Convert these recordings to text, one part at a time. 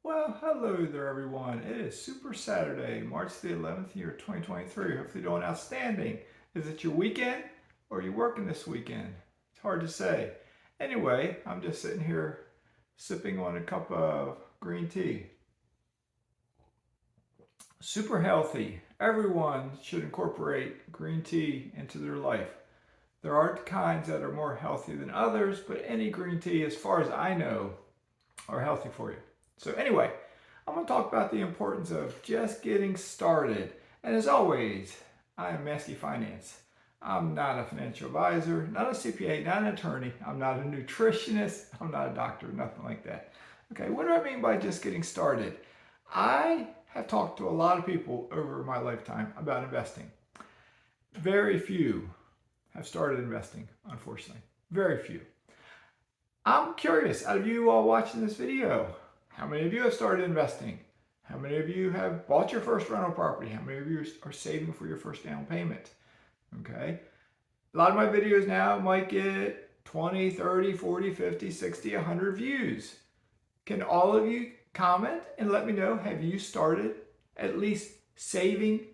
Well, hello there, everyone. It is Super Saturday, March the 11th, year 2023. Hopefully, you're doing outstanding. Is it your weekend or are you working this weekend? It's hard to say. Anyway, I'm just sitting here sipping on a cup of green tea. Super healthy. Everyone should incorporate green tea into their life. There are kinds that are more healthy than others, but any green tea, as far as I know, are healthy for you. So anyway, I'm going to talk about the importance of just getting started. And as always, I am Mazske Finance. I'm not a financial advisor, not a CPA, not an attorney. I'm not a nutritionist. I'm not a doctor, nothing like that. Okay, what do I mean by just getting started? I have talked to a lot of people over my lifetime about investing. Very few have started investing, unfortunately. Very few. I'm curious, out of you all watching this video, how many of you have started investing? How many of you have bought your first rental property? How many of you are saving for your first down payment? Okay. A lot of my videos now might get 20, 30, 40, 50, 60, 100 views. Can all of you comment and let me know, have you started at least saving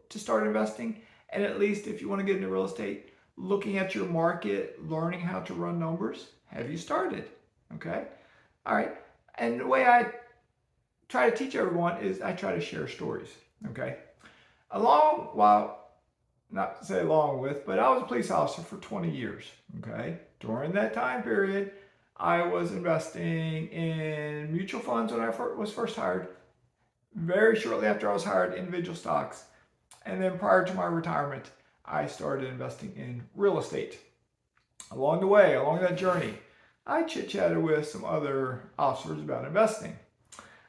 to start investing? And at least if you want to get into real estate, looking at your market, learning how to run numbers, have you started? Okay. All right. And the way I try to teach everyone is I try to share stories. Okay. Not to say along with, but I was a police officer for 20 years. Okay. During that time period, I was investing in mutual funds when I was first hired. Very shortly after I was hired, individual stocks. And then prior to my retirement, I started investing in real estate. Along the way, along that journey, I chit-chatted with some other officers about investing.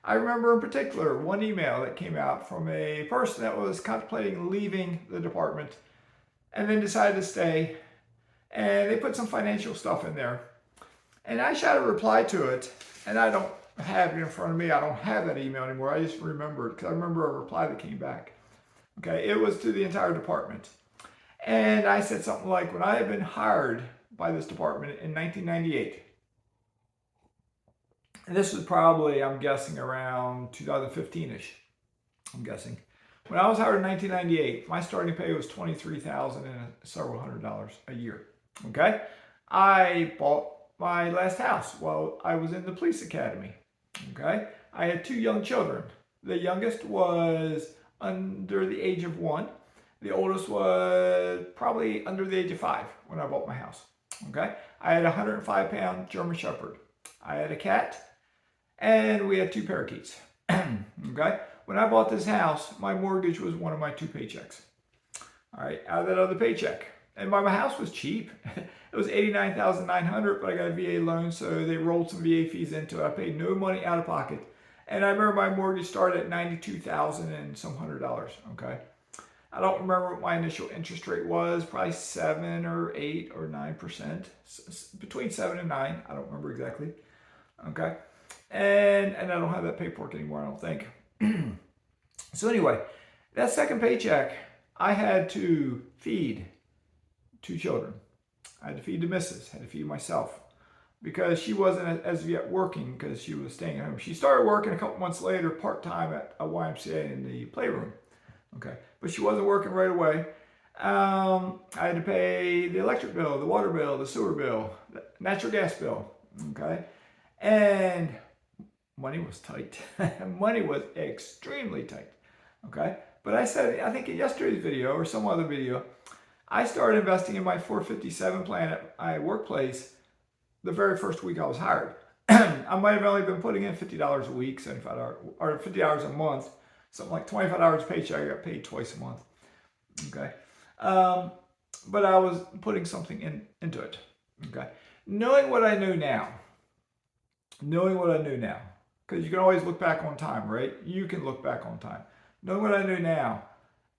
I remember in particular one email that came out from a person that was contemplating leaving the department and then decided to stay. And they put some financial stuff in there. And I shot a reply to it, and I don't have it in front of me. I don't have that email anymore. I just remember it because I remember a reply that came back. Okay, it was to the entire department. And I said something like, when I had been hired by this department in 1998, and this was probably, I'm guessing, around 2015-ish, I'm guessing. When I was hired in 1998, my starting pay was $23,000 and several $100s a year. Okay? I bought my last house while I was in the police academy. Okay? I had two young children. The youngest was under the age of 1. The oldest was probably under the age of 5 when I bought my house. Okay? I had a 105-pound German Shepherd. I had a cat, and we had 2 parakeets. Okay? When I bought this house, my mortgage was one of my 2 paychecks. All right, out of that other paycheck. And my house was cheap. It was $89,900, but I got a VA loan, so they rolled some VA fees into it. I paid no money out of pocket. And I remember my mortgage started at $92,000 and some $100, okay? I don't remember what my initial interest rate was, probably 7 or 8 or 9%, between 7 and 9, I don't remember exactly, okay? And I don't have that paperwork anymore, I don't think. So anyway, that second paycheck, I had to feed 2 children. I had to feed the missus, had to feed myself, because she wasn't as of yet working because she was staying at home. She started working a couple months later, part-time at a YMCA in the playroom. Okay, but she wasn't working right away. I had to pay the electric bill, the water bill, the sewer bill, the natural gas bill. Okay, and money was tight. Money was extremely tight. Okay, but I said, I think in yesterday's video or some other video, I started investing in my 457 plan at my workplace the very first week I was hired. I might have only been putting in $50 a week, $75 or $50 a month, something like $25 a paycheck. I got paid twice a month. Okay, but I was putting something into it. Okay, knowing what I know now, because you can always look back on time, right? You can look back on time. Knowing what I know now,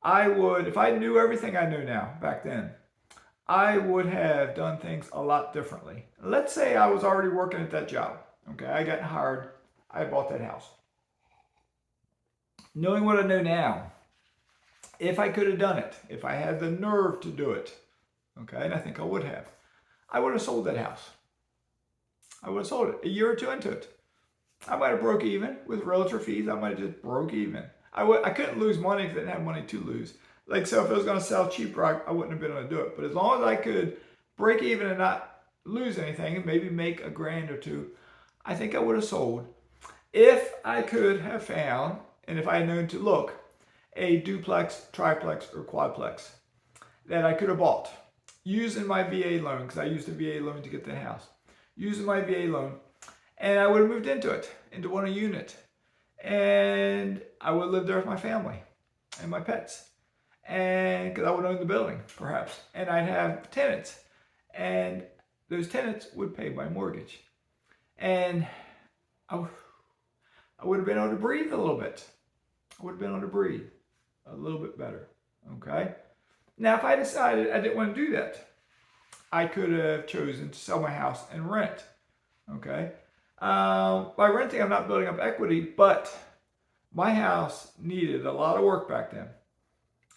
I would, if I knew everything I know now back then, I would have done things a lot differently. Let's say I was already working at that job. Okay, I got hired, I bought that house. Knowing what I know now, if I could have done it, if I had the nerve to do it, okay, and I think I would have sold that house. I would have sold it a year or 2 into it. I might have broke even with realtor fees. I might have just broke even. I couldn't lose money because I didn't have money to lose. Like, so if it was going to sell cheaper, I wouldn't have been able to do it. But as long as I could break even and not lose anything and maybe make a grand or two, I think I would have sold. If I could have found, and if I had known to look, a duplex, triplex, or quadplex that I could have bought using my VA loan, because I used a VA loan to get the house, using my VA loan, and I would have moved into it, into one unit. And I would live there with my family and my pets. And because I would own the building, perhaps. And I'd have tenants. And those tenants would pay my mortgage. And I would have been able to breathe a little bit. I would have been able to breathe a little bit better. Okay? Now, if I decided I didn't want to do that, I could have chosen to sell my house and rent. Okay? By renting, I'm not building up equity, but my house needed a lot of work back then.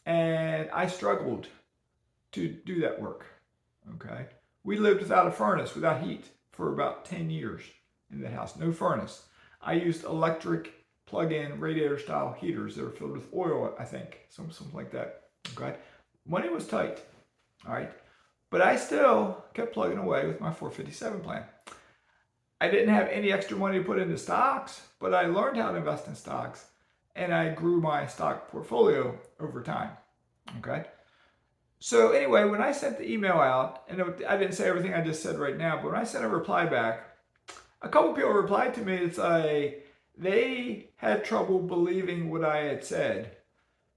And I struggled to do that work. Okay? We lived without a furnace, without heat, for about 10 years in the house. No furnace. I used electric plug-in radiator style heaters that were filled with oil, I think. Something like that. Okay? Money was tight. All right? But I still kept plugging away with my 457 plan. I didn't have any extra money to put into stocks, but I learned how to invest in stocks, and I grew my stock portfolio over time. Okay? So anyway, when I sent the email out, and I didn't say everything I just said right now, but when I sent a reply back, a couple people replied to me. It's like they had trouble believing what I had said,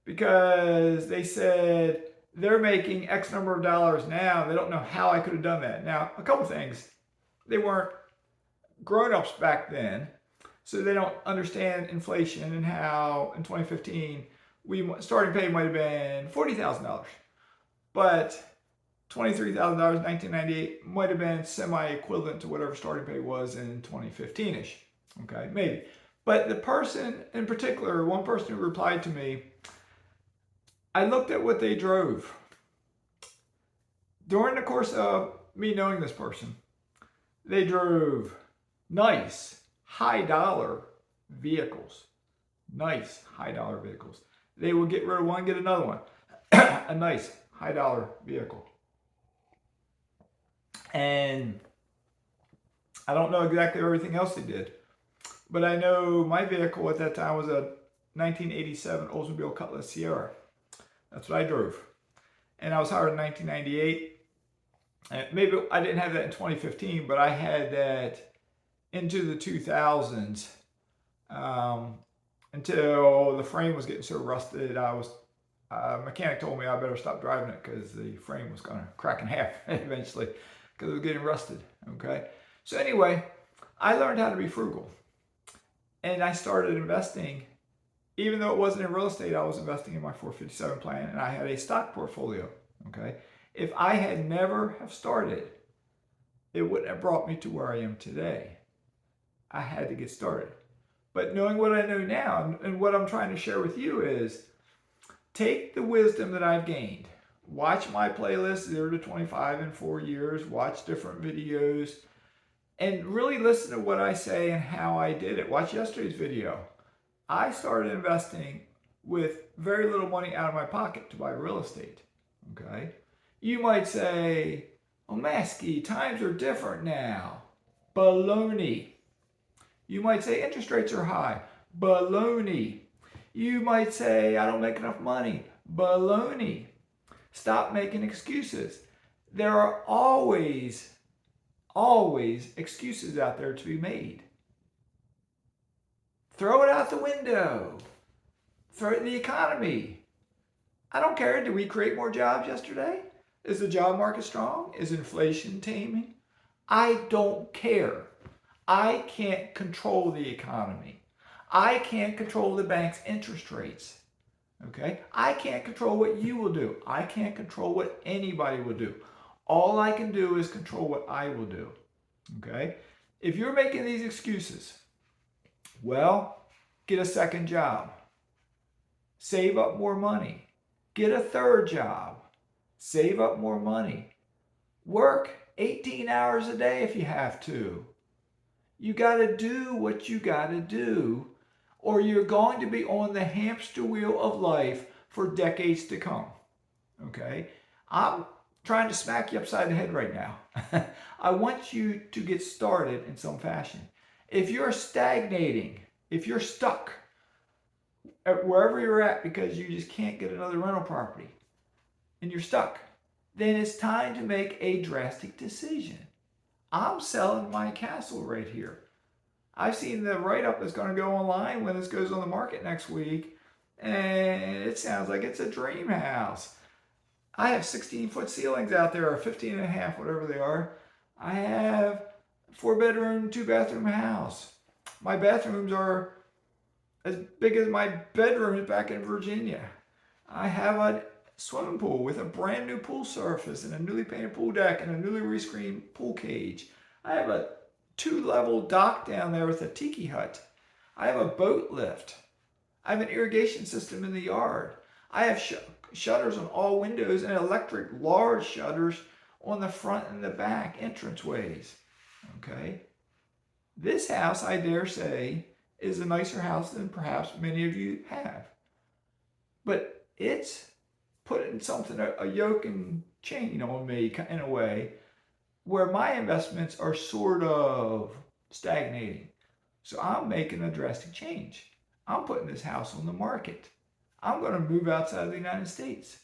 because they said they're making X number of dollars now. They don't know how I could have done that. Now, a couple things. They weren't grown-ups back then, so they don't understand inflation and how in 2015 starting pay might have been $40,000, but $23,000 in 1998 might have been semi-equivalent to whatever starting pay was in 2015-ish. Okay, maybe. But the person in particular, one person who replied to me, I looked at what they drove. During the course of me knowing this person, they drove nice, high-dollar vehicles. Nice, high-dollar vehicles. They will get rid of one, get another one. A nice, high-dollar vehicle. And I don't know exactly everything else they did, but I know my vehicle at that time was a 1987 Oldsmobile Cutlass Sierra. That's what I drove. And I was hired in 1998. And maybe I didn't have that in 2015, but I had that into the 2000s until the frame was getting so rusted. A mechanic told me I better stop driving it because the frame was going to crack in half eventually because it was getting rusted. Okay. So anyway, I learned how to be frugal, and I started investing. Even though it wasn't in real estate, I was investing in my 457 plan, and I had a stock portfolio. Okay. If I had never have started, it wouldn't have brought me to where I am today. I had to get started. But knowing what I know now, and what I'm trying to share with you is, take the wisdom that I've gained. Watch my playlist, 0 to 25 in 4 years. Watch different videos. And really listen to what I say and how I did it. Watch yesterday's video. I started investing with very little money out of my pocket to buy real estate. Okay? You might say, oh, Mazske, times are different now. Baloney. You might say interest rates are high. Baloney. You might say I don't make enough money. Baloney. Stop making excuses. There are always excuses out there to be made. Throw it out the window. Throw it in the economy. I don't care. Did we create more jobs yesterday? Is the job market strong? Is inflation taming? I don't care. I can't control the economy. I can't control the bank's interest rates. Okay? I can't control what you will do. I can't control what anybody will do. All I can do is control what I will do. Okay? If you're making these excuses, well, get a second job. Save up more money. Get a third job. Save up more money. Work 18 hours a day if you have to. You got to do what you got to do, or you're going to be on the hamster wheel of life for decades to come. Okay? I'm trying to smack you upside the head right now. I want you to get started in some fashion. If you're stagnating, if you're stuck at wherever you're at because you just can't get another rental property and you're stuck, then it's time to make a drastic decision. I'm selling my castle right here. I've seen the write-up that's going to go online when this goes on the market next week, and it sounds like it's a dream house. I have 16-foot ceilings out there, or 15 and a half, whatever they are. I have 4-bedroom, 2-bathroom house. My bathrooms are as big as my bedrooms back in Virginia. I have a swimming pool with a brand new pool surface and a newly painted pool deck and a newly rescreened pool cage. I have a 2-level dock down there with a tiki hut. I have a boat lift. I have an irrigation system in the yard. I have shutters on all windows and electric large shutters on the front and the back entranceways. Okay? This house, I dare say, is a nicer house than perhaps many of you have. But it's putting something, a yoke and chain on me in a way where my investments are sort of stagnating. So I'm making a drastic change. I'm putting this house on the market. I'm going to move outside of the United States.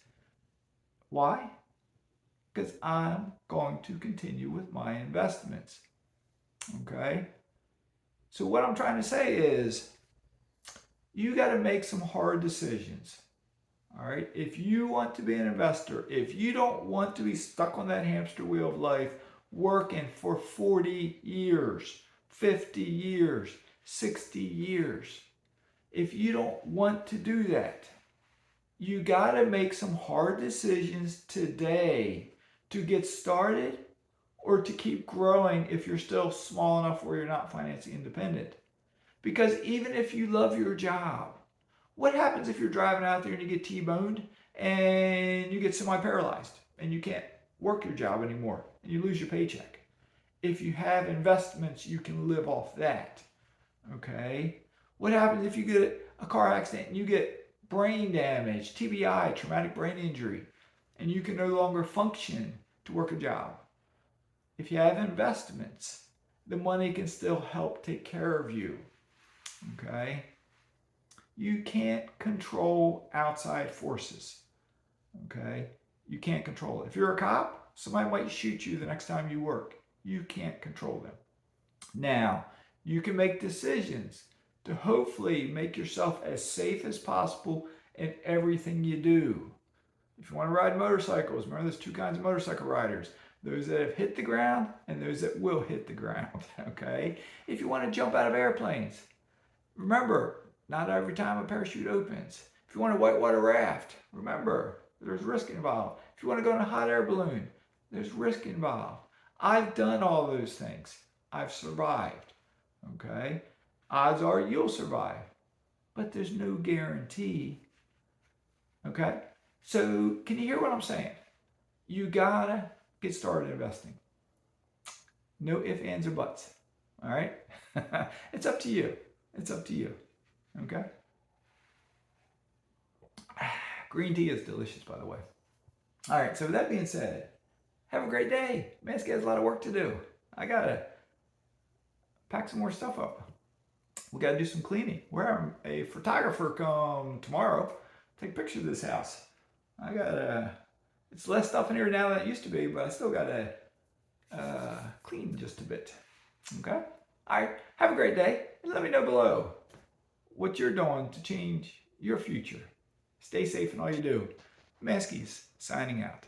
Why? Because I'm going to continue with my investments. Okay? So what I'm trying to say is, you got to make some hard decisions. All right? If you want to be an investor, if you don't want to be stuck on that hamster wheel of life, working for 40 years, 50 years, 60 years, if you don't want to do that, you got to make some hard decisions today to get started or to keep growing if you're still small enough where you're not financially independent. Because even if you love your job, what happens if you're driving out there and you get T-boned and you get semi-paralyzed and you can't work your job anymore and you lose your paycheck? If you have investments, you can live off that. Okay? What happens if you get a car accident and you get brain damage, TBI, traumatic brain injury, and you can no longer function to work a job? If you have investments, the money can still help take care of you. Okay? You can't control outside forces. Okay? You can't control it. If you're a cop, somebody might shoot you the next time you work. You can't control them. Now, you can make decisions to hopefully make yourself as safe as possible in everything you do. If you want to ride motorcycles, remember there's 2 kinds of motorcycle riders. Those that have hit the ground and those that will hit the ground. Okay? If you want to jump out of airplanes, remember, not every time a parachute opens. If you want to whitewater raft, remember, there's risk involved. If you want to go in a hot air balloon, there's risk involved. I've done all those things. I've survived. Okay? Odds are you'll survive. But there's no guarantee. Okay? So, can you hear what I'm saying? You gotta get started investing. No ifs, ands, or buts. All right? It's up to you. It's up to you. Okay? Green tea is delicious, by the way. All right, so with that being said, have a great day. Mazske has a lot of work to do. I got to pack some more stuff up. We got to do some cleaning. We're having a photographer come tomorrow, take pictures of this house. I got to, it's less stuff in here now than it used to be, but I still got to clean just a bit. Okay? All right, have a great day, and let me know below what you're doing to change your future. Stay safe in all you do. Mazke's signing out.